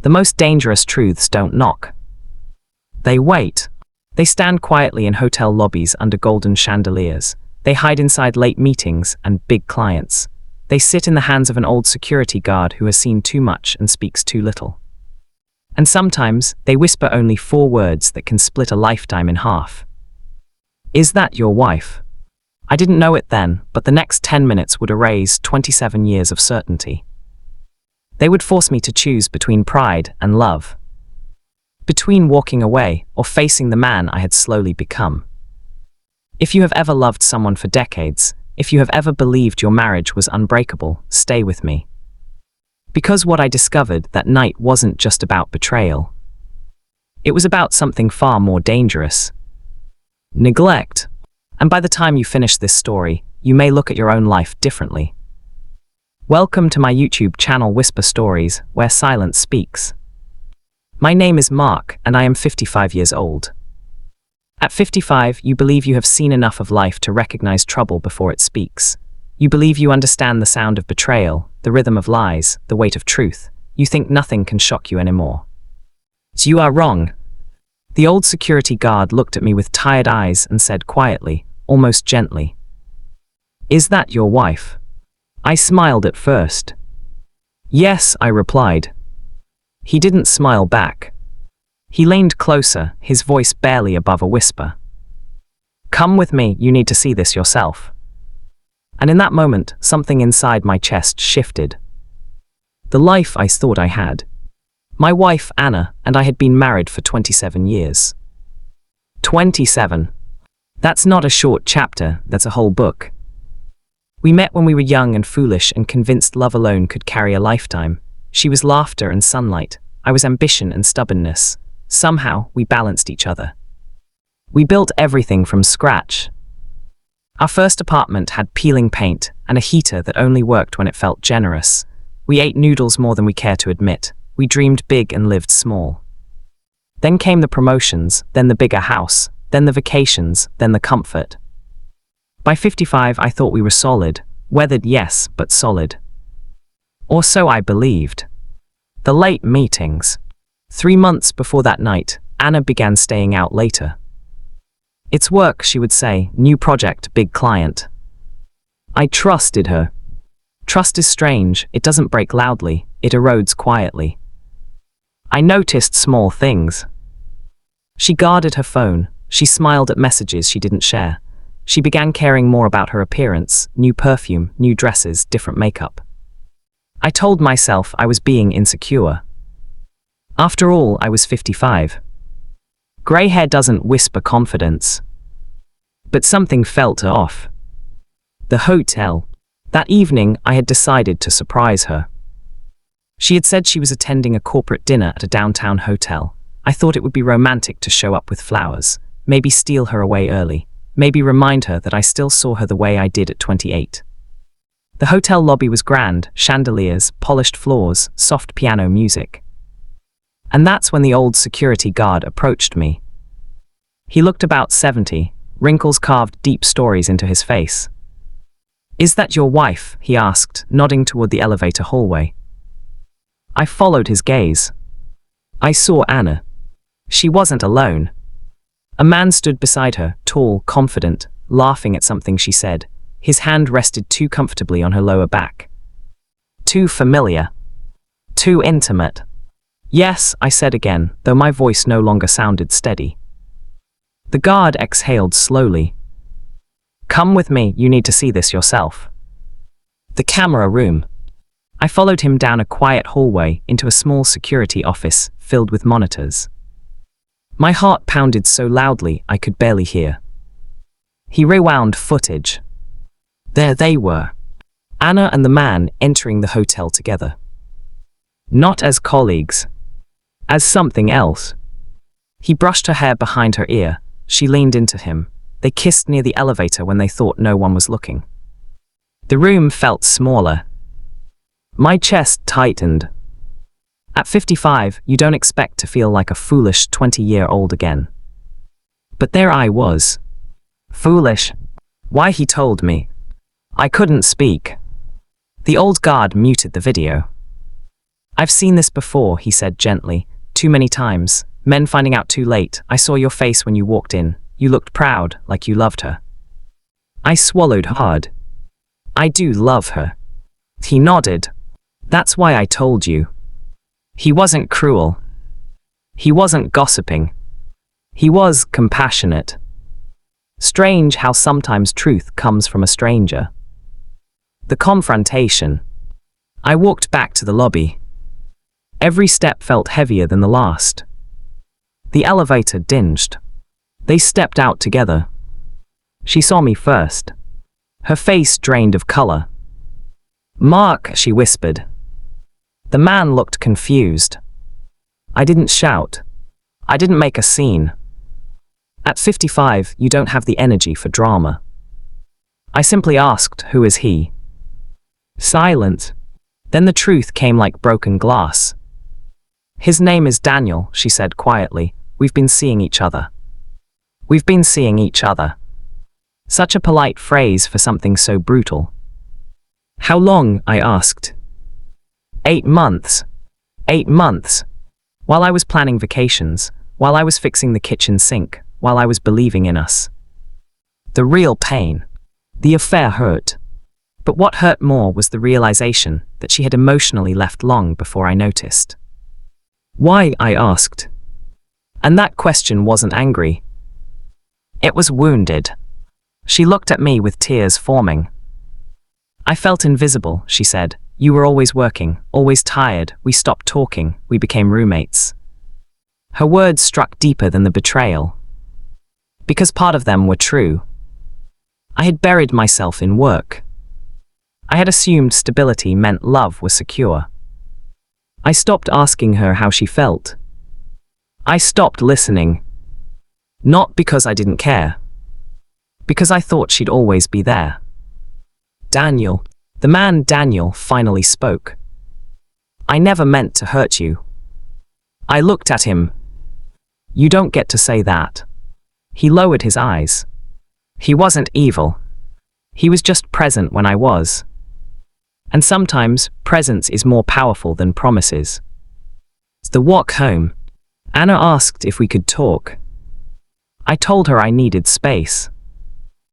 The most dangerous truths don't knock. They wait. They stand quietly in hotel lobbies under golden chandeliers. They hide inside late meetings and big clients. They sit in the hands of an old security guard who has seen too much and speaks too little. And sometimes they whisper only 4 words that can split a lifetime in half. Is that your wife? I didn't know it then, but the next 10 minutes would erase 27 years of certainty. They would force me to choose between pride and love. Between walking away or facing the man I had slowly become. If you have ever loved someone for decades, if you have ever believed your marriage was unbreakable, stay with me. Because what I discovered that night wasn't just about betrayal. It was about something far more dangerous. Neglect. And by the time you finish this story, you may look at your own life differently. Welcome to my YouTube channel Whisper Stories, where silence speaks. My name is Mark, and I am 55 years old. At 55, you believe you have seen enough of life to recognize trouble before it speaks. You believe you understand the sound of betrayal, the rhythm of lies, the weight of truth. You think nothing can shock you anymore. So you are wrong. The old security guard looked at me with tired eyes and said quietly, almost gently, "Is that your wife?" I smiled at first. "Yes," I replied. He didn't smile back. He leaned closer, his voice barely above a whisper. "Come with me, you need to see this yourself." And in that moment, something inside my chest shifted. The life I thought I had. My wife, Anna, and I had been married for 27 years. 27. That's not a short chapter, that's a whole book. We met when we were young and foolish and convinced love alone could carry a lifetime. She was laughter and sunlight. I was ambition and stubbornness. Somehow, we balanced each other. We built everything from scratch. Our first apartment had peeling paint and a heater that only worked when it felt generous. We ate noodles more than we care to admit. We dreamed big and lived small. Then came the promotions, then the bigger house, then the vacations, then the comfort. By 55, I thought we were solid. Weathered, yes, but solid. Or so I believed. The late meetings. 3 months before that night, Anna began staying out later. "It's work," she would say, "new project, big client." I trusted her. Trust is strange, it doesn't break loudly, it erodes quietly. I noticed small things. She guarded her phone, she smiled at messages she didn't share. She began caring more about her appearance, new perfume, new dresses, different makeup. I told myself I was being insecure. After all, I was 55. Grey hair doesn't whisper confidence. But something felt off. The hotel. That evening, I had decided to surprise her. She had said she was attending a corporate dinner at a downtown hotel. I thought it would be romantic to show up with flowers, maybe steal her away early, maybe remind her that I still saw her the way I did at 28. The hotel lobby was grand, chandeliers, polished floors, soft piano music. And that's when the old security guard approached me. He looked about 70, wrinkles carved deep stories into his face. "Is that your wife?" he asked, nodding toward the elevator hallway. I followed his gaze. I saw Anna. She wasn't alone. A man stood beside her, tall, confident, laughing at something she said. His hand rested too comfortably on her lower back. Too familiar. Too intimate. "Yes," I said again, though my voice no longer sounded steady. The guard exhaled slowly. "Come with me, you need to see this yourself." The camera room. I followed him down a quiet hallway into a small security office filled with monitors. My heart pounded so loudly I could barely hear. He rewound footage. There they were. Anna and the man entering the hotel together. Not as colleagues. As something else. He brushed her hair behind her ear. She leaned into him. They kissed near the elevator when they thought no one was looking. The room felt smaller. My chest tightened. At 55, you don't expect to feel like a foolish 20-year-old again. But there I was. Foolish. Why, he told me. I couldn't speak. The old guard muted the video. I've seen this before, he said gently. Too many times. Men finding out too late. I saw your face when you walked in. You looked proud, like you loved her. I swallowed hard. I do love her. He nodded. That's why I told you. He wasn't cruel. He wasn't gossiping. He was compassionate. Strange how sometimes truth comes from a stranger. The confrontation. I walked back to the lobby. Every step felt heavier than the last. The elevator dinged. They stepped out together. She saw me first. Her face drained of color. "Mark," she whispered. The man looked confused. I didn't shout. I didn't make a scene. At 55, you don't have the energy for drama. I simply asked, "Who is he?" Silence. Then the truth came like broken glass. "His name is Daniel," she said quietly. "We've been seeing each other." We've been seeing each other. Such a polite phrase for something so brutal. "How long?" I asked. 8 months. 8 months. While I was planning vacations, while I was fixing the kitchen sink, while I was believing in us. The real pain. The affair hurt. But what hurt more was the realization that she had emotionally left long before I noticed. "Why?" I asked. And that question wasn't angry. It was wounded. She looked at me with tears forming. "I felt invisible," she said. "You were always working, always tired. We stopped talking. We became roommates." Her words struck deeper than the betrayal. Because part of them were true. I had buried myself in work. I had assumed stability meant love was secure. I stopped asking her how she felt. I stopped listening. Not because I didn't care. Because I thought she'd always be there. "Daniel." The man Daniel finally spoke. "I never meant to hurt you." I looked at him. "You don't get to say that." He lowered his eyes. He wasn't evil. He was just present when I was. And sometimes, presence is more powerful than promises. The walk home. Anna asked if we could talk. I told her I needed space.